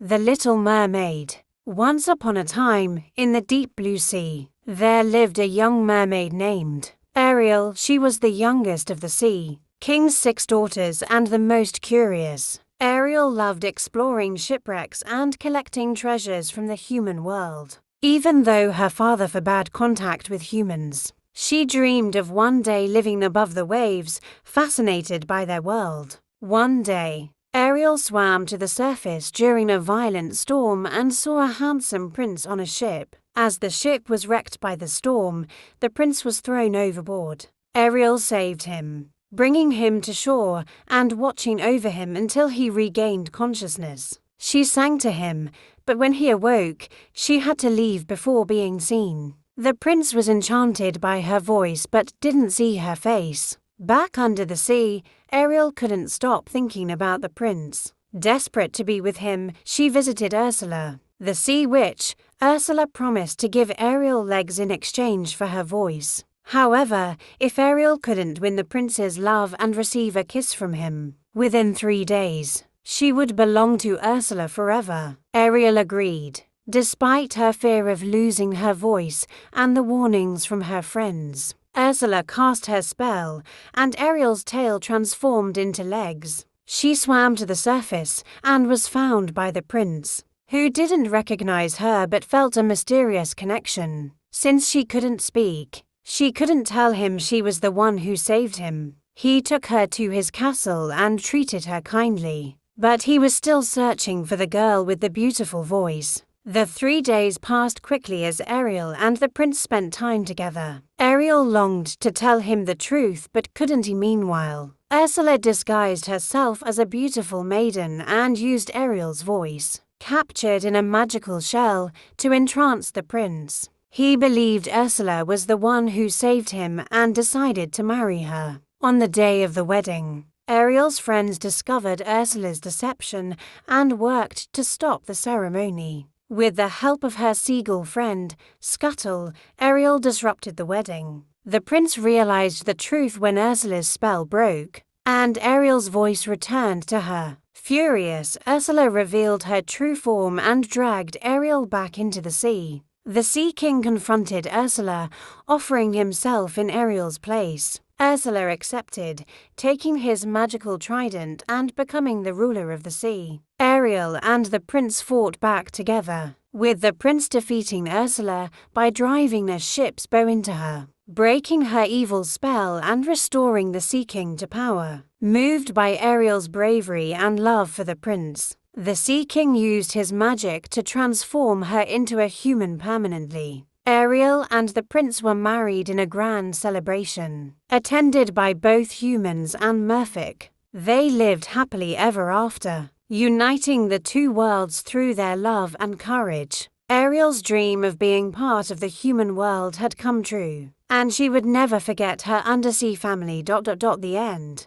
The Little Mermaid. Once upon a time, in the deep blue sea, there lived a young mermaid named Ariel. She was the youngest of the sea king's 6 daughters and the most curious. Ariel loved exploring shipwrecks and collecting treasures from the human world. Even though her father forbade contact with humans, she dreamed of one day living above the waves, fascinated by their world. One day, Ariel swam to the surface during a violent storm and saw a handsome prince on a ship. As the ship was wrecked by the storm, the prince was thrown overboard. Ariel saved him, bringing him to shore and watching over him until he regained consciousness. She sang to him, but when he awoke, she had to leave before being seen. The prince was enchanted by her voice but didn't see her face. Back under the sea, Ariel couldn't stop thinking about the prince. Desperate to be with him, she visited Ursula, the sea witch. Ursula promised to give Ariel legs in exchange for her voice. However, if Ariel couldn't win the prince's love and receive a kiss from him within 3 days, she would belong to Ursula forever. Ariel agreed, despite her fear of losing her voice and the warnings from her friends. Ursula cast her spell, and Ariel's tail transformed into legs. She swam to the surface and was found by the prince, who didn't recognize her but felt a mysterious connection. Since she couldn't speak, she couldn't tell him she was the one who saved him. He took her to his castle and treated her kindly, but he was still searching for the girl with the beautiful voice. The 3 days passed quickly as Ariel and the prince spent time together. Ariel longed to tell him the truth but couldn't. Meanwhile, Ursula disguised herself as a beautiful maiden and used Ariel's voice, captured in a magical shell, to entrance the prince. He believed Ursula was the one who saved him and decided to marry her. On the day of the wedding, Ariel's friends discovered Ursula's deception and worked to stop the ceremony. With the help of her seagull friend, Scuttle, Ariel disrupted the wedding. The prince realized the truth when Ursula's spell broke, and Ariel's voice returned to her. Furious, Ursula revealed her true form and dragged Ariel back into the sea. The Sea King confronted Ursula, offering himself in Ariel's place. Ursula accepted, taking his magical trident and becoming the ruler of the sea. Ariel and the prince fought back together, with the prince defeating Ursula by driving the ship's bow into her, breaking her evil spell and restoring the Sea King to power. Moved by Ariel's bravery and love for the prince, the Sea King used his magic to transform her into a human permanently. Ariel and the prince were married in a grand celebration, attended by both humans and merfolk. They lived happily ever after, uniting the two worlds through their love and courage. Ariel's dream of being part of the human world had come true, and she would never forget her undersea family. The end.